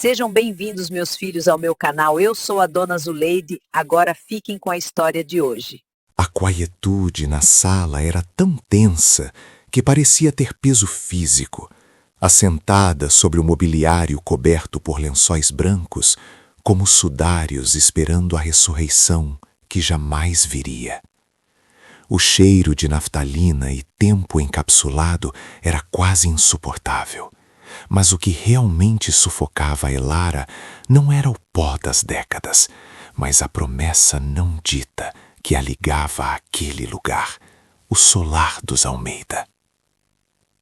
Sejam bem-vindos, meus filhos, ao meu canal. Eu sou a Dona Zuleide. Agora fiquem com a história de hoje. A quietude na sala era tão tensa que parecia ter peso físico. Assentada sobre o mobiliário coberto por lençóis brancos, como sudários esperando a ressurreição que jamais viria. O cheiro de naftalina e tempo encapsulado era quase insuportável. Mas o que realmente sufocava Elara não era o pó das décadas, mas a promessa não dita que a ligava àquele lugar, o solar dos Almeida.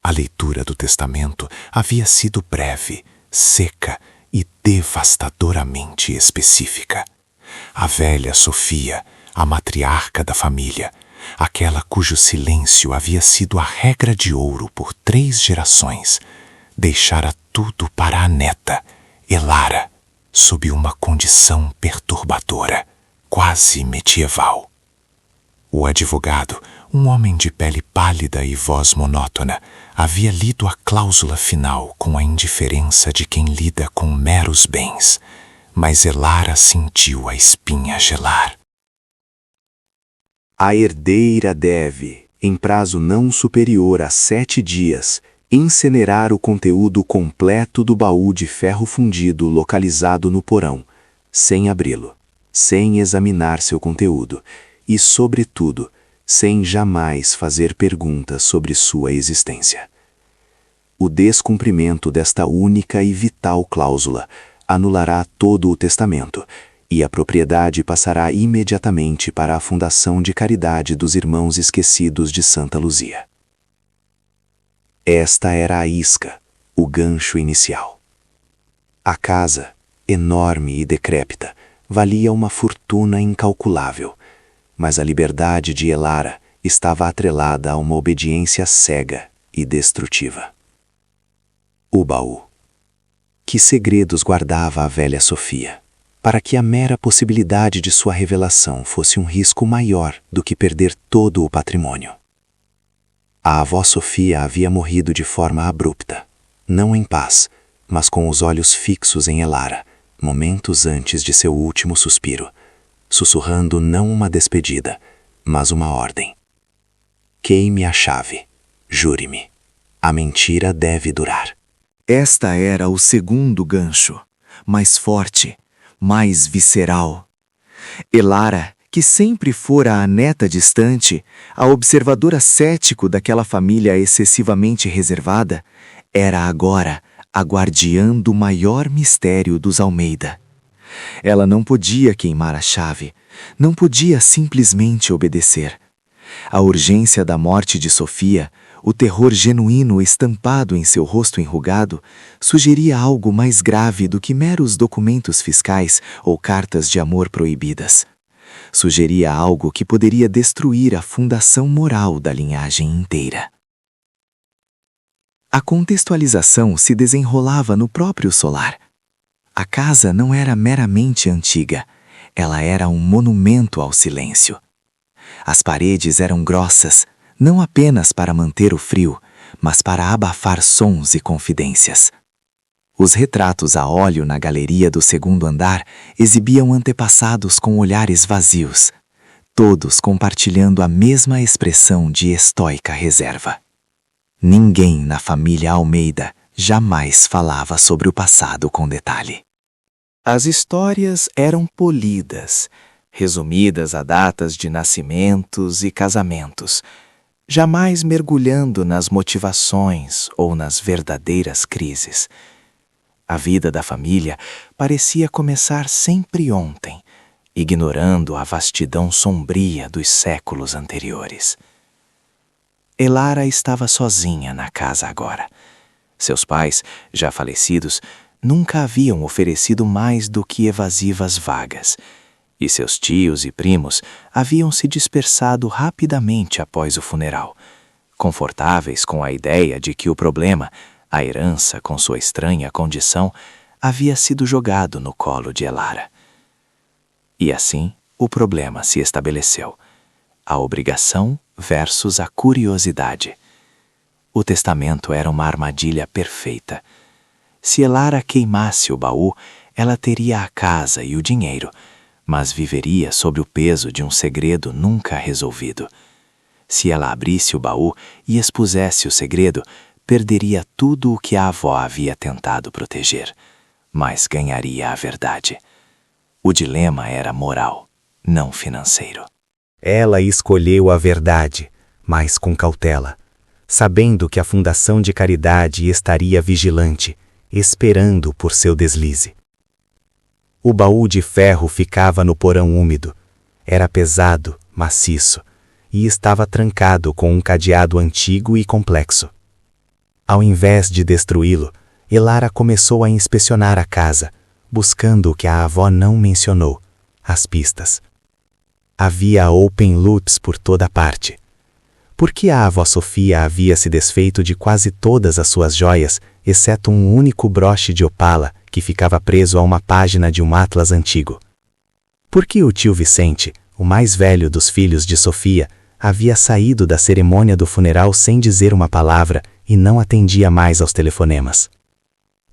A leitura do testamento havia sido breve, seca e devastadoramente específica. A velha Sofia, a matriarca da família, aquela cujo silêncio havia sido a regra de ouro por 3 gerações, deixara tudo para a neta, Elara, sob uma condição perturbadora, quase medieval. O advogado, um homem de pele pálida e voz monótona, havia lido a cláusula final com a indiferença de quem lida com meros bens, mas Elara sentiu a espinha gelar. A herdeira deve, em prazo não superior a 7 dias, incinerar o conteúdo completo do baú de ferro fundido localizado no porão, sem abri-lo, sem examinar seu conteúdo e, sobretudo, sem jamais fazer perguntas sobre sua existência. O descumprimento desta única e vital cláusula anulará todo o testamento e a propriedade passará imediatamente para a Fundação de Caridade dos Irmãos Esquecidos de Santa Luzia. Esta era a isca, o gancho inicial. A casa, enorme e decrépita, valia uma fortuna incalculável, mas a liberdade de Elara estava atrelada a uma obediência cega e destrutiva. O baú. Que segredos guardava a velha Sofia, para que a mera possibilidade de sua revelação fosse um risco maior do que perder todo o patrimônio? A avó Sofia havia morrido de forma abrupta, não em paz, mas com os olhos fixos em Elara, momentos antes de seu último suspiro, sussurrando não uma despedida, mas uma ordem. Queime a chave, jure-me, a mentira deve durar. Esta era o segundo gancho, mais forte, mais visceral. Elara, que sempre fora a neta distante, a observadora cético daquela família excessivamente reservada, era agora a guardiã do maior mistério dos Almeida. Ela não podia queimar a chave, não podia simplesmente obedecer. A urgência da morte de Sofia, o terror genuíno estampado em seu rosto enrugado, sugeria algo mais grave do que meros documentos fiscais ou cartas de amor proibidas. Sugeria algo que poderia destruir a fundação moral da linhagem inteira. A contextualização se desenrolava no próprio solar. A casa não era meramente antiga, ela era um monumento ao silêncio. As paredes eram grossas, não apenas para manter o frio, mas para abafar sons e confidências. Os retratos a óleo na galeria do segundo andar exibiam antepassados com olhares vazios, todos compartilhando a mesma expressão de estoica reserva. Ninguém na família Almeida jamais falava sobre o passado com detalhe. As histórias eram polidas, resumidas a datas de nascimentos e casamentos, jamais mergulhando nas motivações ou nas verdadeiras crises. A vida da família parecia começar sempre ontem, ignorando a vastidão sombria dos séculos anteriores. Elara estava sozinha na casa agora. Seus pais, já falecidos, nunca haviam oferecido mais do que evasivas vagas, e seus tios e primos haviam se dispersado rapidamente após o funeral, confortáveis com a ideia de que o problema, a herança com sua estranha condição, havia sido jogado no colo de Elara. E assim, o problema se estabeleceu. A obrigação versus a curiosidade. O testamento era uma armadilha perfeita. Se Elara queimasse o baú, ela teria a casa e o dinheiro, mas viveria sob o peso de um segredo nunca resolvido. Se ela abrisse o baú e expusesse o segredo, perderia tudo o que a avó havia tentado proteger, mas ganharia a verdade. O dilema era moral, não financeiro. Ela escolheu a verdade, mas com cautela, sabendo que a Fundação de Caridade estaria vigilante, esperando por seu deslize. O baú de ferro ficava no porão úmido. Era pesado, maciço, e estava trancado com um cadeado antigo e complexo. Ao invés de destruí-lo, Elara começou a inspecionar a casa, buscando o que a avó não mencionou, as pistas. Havia open loops por toda parte. Por que a avó Sofia havia se desfeito de quase todas as suas joias, exceto um único broche de opala que ficava preso a uma página de um atlas antigo? Por que o tio Vicente, o mais velho dos filhos de Sofia, havia saído da cerimônia do funeral sem dizer uma palavra e não atendia mais aos telefonemas?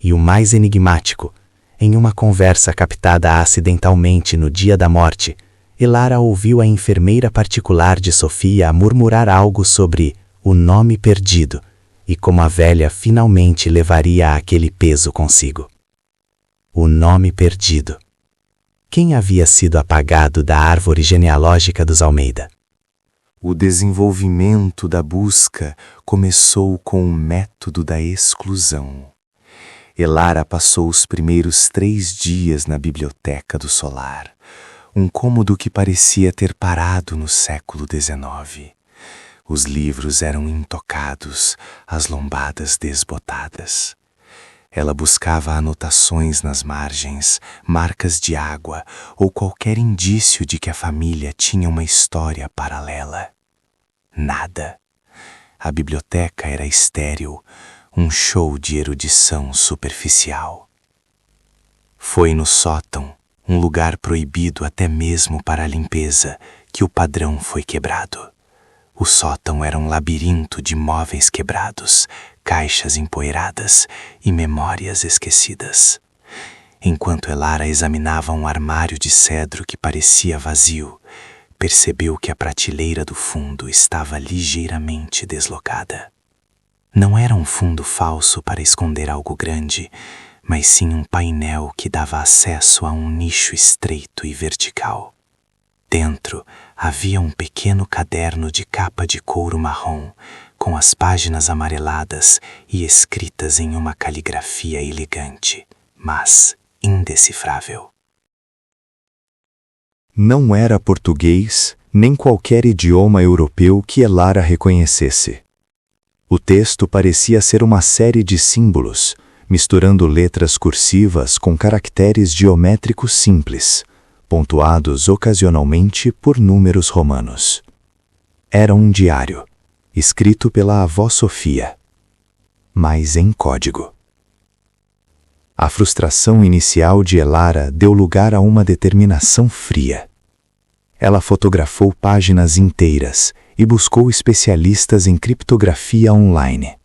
E o mais enigmático, em uma conversa captada acidentalmente no dia da morte, Elara ouviu a enfermeira particular de Sofia murmurar algo sobre o nome perdido e como a velha finalmente levaria aquele peso consigo. O nome perdido. Quem havia sido apagado da árvore genealógica dos Almeida? O desenvolvimento da busca começou com o método da exclusão. Elara passou os primeiros 3 dias na biblioteca do solar, um cômodo que parecia ter parado no século XIX. Os livros eram intocados, as lombadas desbotadas. Ela buscava anotações nas margens, marcas de água ou qualquer indício de que a família tinha uma história paralela. Nada. A biblioteca era estéril, um show de erudição superficial. Foi no sótão, um lugar proibido até mesmo para a limpeza, que o padrão foi quebrado. O sótão era um labirinto de móveis quebrados, caixas empoeiradas e memórias esquecidas. Enquanto Elara examinava um armário de cedro que parecia vazio, percebeu que a prateleira do fundo estava ligeiramente deslocada. Não era um fundo falso para esconder algo grande, mas sim um painel que dava acesso a um nicho estreito e vertical. Dentro havia um pequeno caderno de capa de couro marrom, com as páginas amareladas e escritas em uma caligrafia elegante, mas indecifrável. Não era português, nem qualquer idioma europeu que Elara reconhecesse. O texto parecia ser uma série de símbolos, misturando letras cursivas com caracteres geométricos simples, pontuados ocasionalmente por números romanos. Era um diário, escrito pela avó Sofia, mas em código. A frustração inicial de Elara deu lugar a uma determinação fria. Ela fotografou páginas inteiras e buscou especialistas em criptografia online.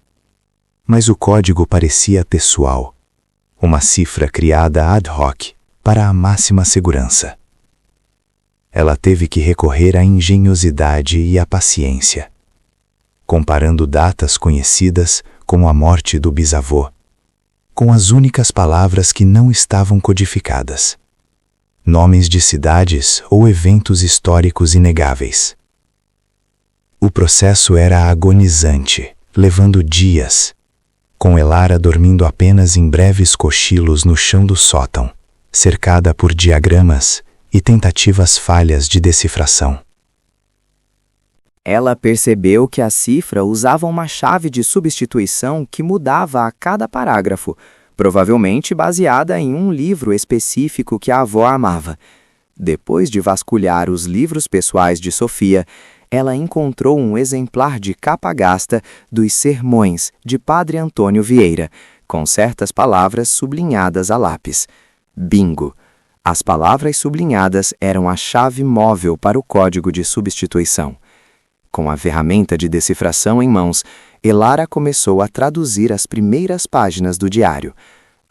Mas o código parecia pessoal, uma cifra criada ad hoc para a máxima segurança. Ela teve que recorrer à engenhosidade e à paciência, comparando datas conhecidas, como a morte do bisavô, com as únicas palavras que não estavam codificadas, nomes de cidades ou eventos históricos inegáveis. O processo era agonizante, levando dias, com Elara dormindo apenas em breves cochilos no chão do sótão, cercada por diagramas e tentativas falhas de decifração. Ela percebeu que a cifra usava uma chave de substituição que mudava a cada parágrafo, provavelmente baseada em um livro específico que a avó amava. Depois de vasculhar os livros pessoais de Sofia, ela encontrou um exemplar de capa gasta dos Sermões de Padre Antônio Vieira, com certas palavras sublinhadas a lápis. Bingo! As palavras sublinhadas eram a chave móvel para o código de substituição. Com a ferramenta de decifração em mãos, Elara começou a traduzir as primeiras páginas do diário.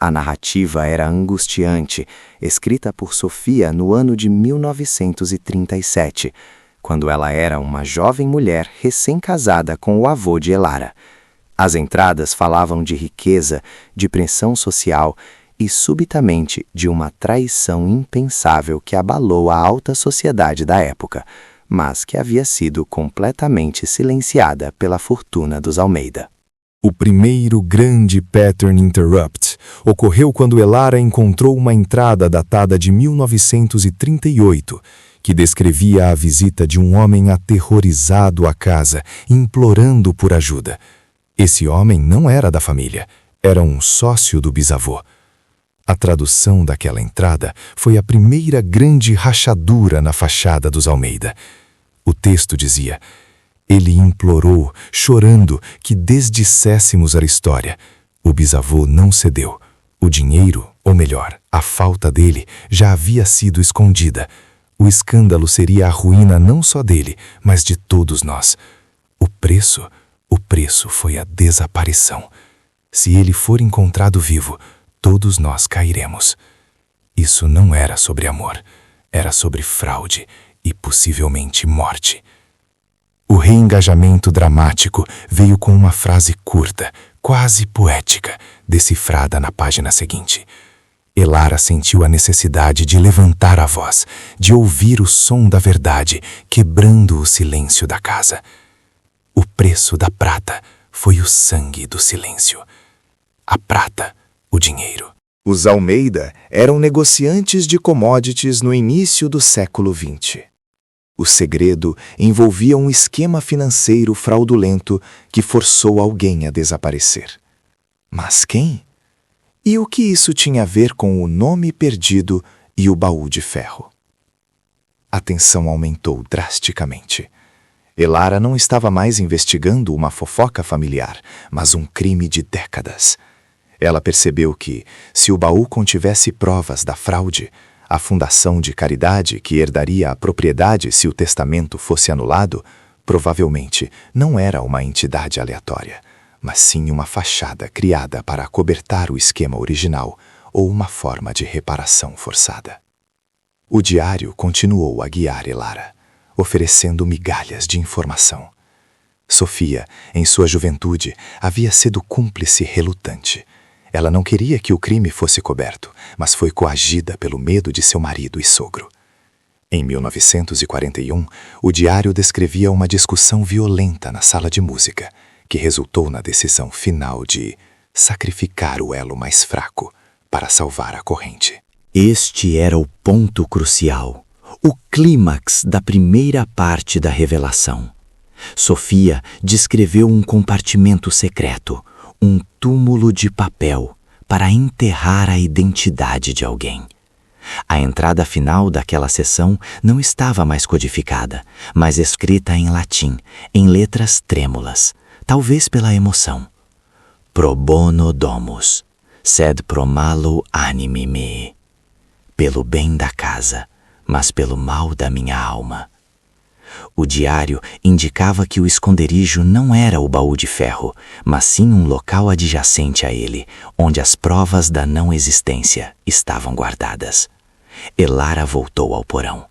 A narrativa era angustiante, escrita por Sofia no ano de 1937, quando ela era uma jovem mulher recém-casada com o avô de Elara. As entradas falavam de riqueza, de pressão social e, subitamente, de uma traição impensável que abalou a alta sociedade da época, mas que havia sido completamente silenciada pela fortuna dos Almeida. O primeiro grande pattern interrupt ocorreu quando Elara encontrou uma entrada datada de 1938, que descrevia a visita de um homem aterrorizado à casa, implorando por ajuda. Esse homem não era da família, era um sócio do bisavô. A tradução daquela entrada foi a primeira grande rachadura na fachada dos Almeida. O texto dizia: ele implorou, chorando, que desdisséssemos a história. O bisavô não cedeu. O dinheiro, ou melhor, a falta dele, já havia sido escondida. O escândalo seria a ruína não só dele, mas de todos nós. O preço foi a desaparição. Se ele for encontrado vivo, todos nós cairemos. Isso não era sobre amor, era sobre fraude e possivelmente morte. O reengajamento dramático veio com uma frase curta, quase poética, decifrada na página seguinte. Elara sentiu a necessidade de levantar a voz, de ouvir o som da verdade, quebrando o silêncio da casa. O preço da prata foi o sangue do silêncio. A prata, o dinheiro. Os Almeida eram negociantes de commodities no início do século XX. O segredo envolvia um esquema financeiro fraudulento que forçou alguém a desaparecer. Mas quem? E o que isso tinha a ver com o nome perdido e o baú de ferro? A tensão aumentou drasticamente. Elara não estava mais investigando uma fofoca familiar, mas um crime de décadas. Ela percebeu que, se o baú contivesse provas da fraude, a fundação de caridade que herdaria a propriedade se o testamento fosse anulado, provavelmente não era uma entidade aleatória, mas sim uma fachada criada para acobertar o esquema original ou uma forma de reparação forçada. O diário continuou a guiar Elara, oferecendo migalhas de informação. Sofia, em sua juventude, havia sido cúmplice relutante. Ela não queria que o crime fosse coberto, mas foi coagida pelo medo de seu marido e sogro. Em 1941, o diário descrevia uma discussão violenta na sala de música, que resultou na decisão final de sacrificar o elo mais fraco para salvar a corrente. Este era o ponto crucial, o clímax da primeira parte da revelação. Sofia descreveu um compartimento secreto, um túmulo de papel para enterrar a identidade de alguém. A entrada final daquela sessão não estava mais codificada, mas escrita em latim, em letras trêmulas, talvez pela emoção. Pro bono domus, sed pro malo animi me. Pelo bem da casa, mas pelo mal da minha alma. O diário indicava que o esconderijo não era o baú de ferro, mas sim um local adjacente a ele, onde as provas da não existência estavam guardadas. Elara voltou ao porão.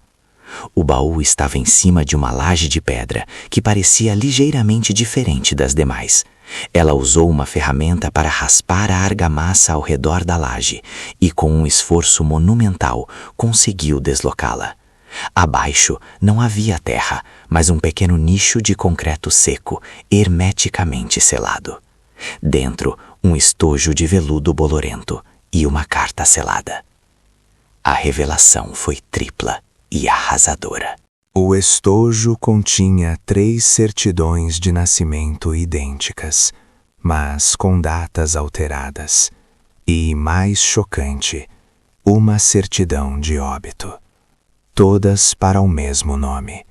O baú estava em cima de uma laje de pedra, que parecia ligeiramente diferente das demais. Ela usou uma ferramenta para raspar a argamassa ao redor da laje e, com um esforço monumental, conseguiu deslocá-la. Abaixo não havia terra, mas um pequeno nicho de concreto seco, hermeticamente selado. Dentro, um estojo de veludo bolorento e uma carta selada. A revelação foi tripla e arrasadora. O estojo continha 3 certidões de nascimento idênticas, mas com datas alteradas. E, mais chocante, uma certidão de óbito. Todas para o mesmo nome,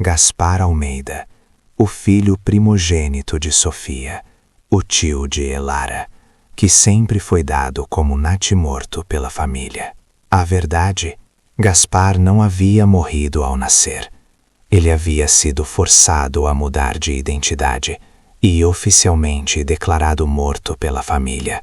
Gaspar Almeida, o filho primogênito de Sofia, o tio de Elara, que sempre foi dado como natimorto pela família. A verdade, Gaspar não havia morrido ao nascer. Ele havia sido forçado a mudar de identidade e oficialmente declarado morto pela família,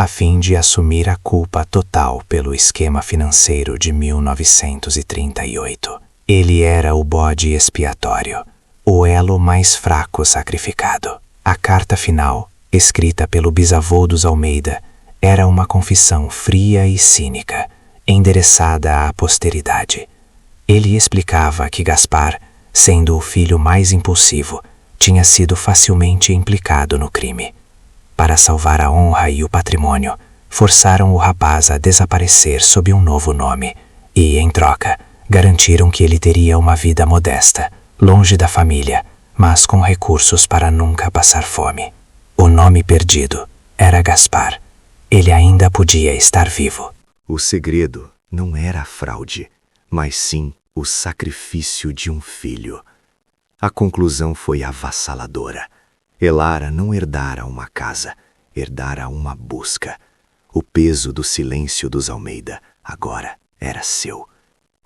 a fim de assumir a culpa total pelo esquema financeiro de 1938. Ele era o bode expiatório, o elo mais fraco sacrificado. A carta final, escrita pelo bisavô dos Almeida, era uma confissão fria e cínica, endereçada à posteridade. Ele explicava que Gaspar, sendo o filho mais impulsivo, tinha sido facilmente implicado no crime. Para salvar a honra e o patrimônio, forçaram o rapaz a desaparecer sob um novo nome e, em troca, garantiram que ele teria uma vida modesta, longe da família, mas com recursos para nunca passar fome. O nome perdido era Gaspar. Ele ainda podia estar vivo. O segredo não era a fraude, mas sim o sacrifício de um filho. A conclusão foi avassaladora. Elara não herdara uma casa, herdara uma busca. O peso do silêncio dos Almeida agora era seu.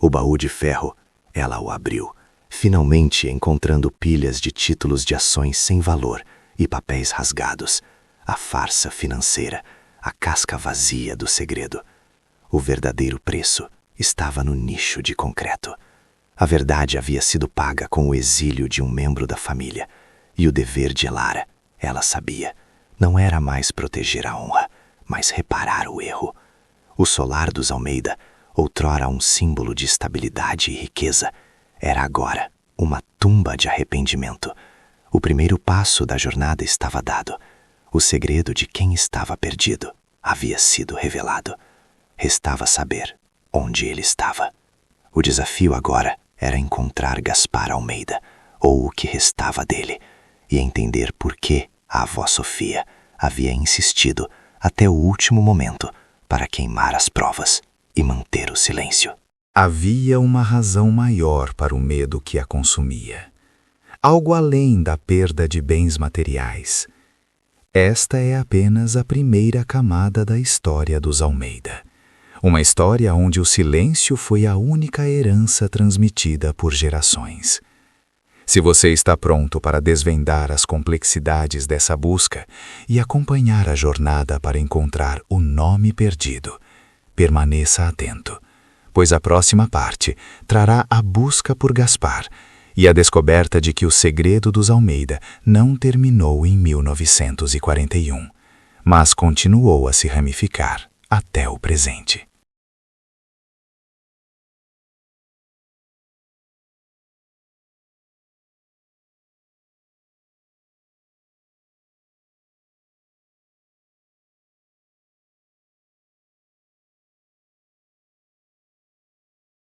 O baú de ferro, ela o abriu, finalmente encontrando pilhas de títulos de ações sem valor e papéis rasgados, a farsa financeira, a casca vazia do segredo. O verdadeiro preço estava no nicho de concreto. A verdade havia sido paga com o exílio de um membro da família, e o dever de Elara, ela sabia, não era mais proteger a honra, mas reparar o erro. O solar dos Almeida, outrora um símbolo de estabilidade e riqueza, era agora uma tumba de arrependimento. O primeiro passo da jornada estava dado. O segredo de quem estava perdido havia sido revelado. Restava saber onde ele estava. O desafio agora era encontrar Gaspar Almeida, ou o que restava dele, e entender por que a avó Sofia havia insistido até o último momento para queimar as provas e manter o silêncio. Havia uma razão maior para o medo que a consumia. Algo além da perda de bens materiais. Esta é apenas a primeira camada da história dos Almeida. Uma história onde o silêncio foi a única herança transmitida por gerações. Se você está pronto para desvendar as complexidades dessa busca e acompanhar a jornada para encontrar o nome perdido, permaneça atento, pois a próxima parte trará a busca por Gaspar e a descoberta de que o segredo dos Almeida não terminou em 1941, mas continuou a se ramificar até o presente.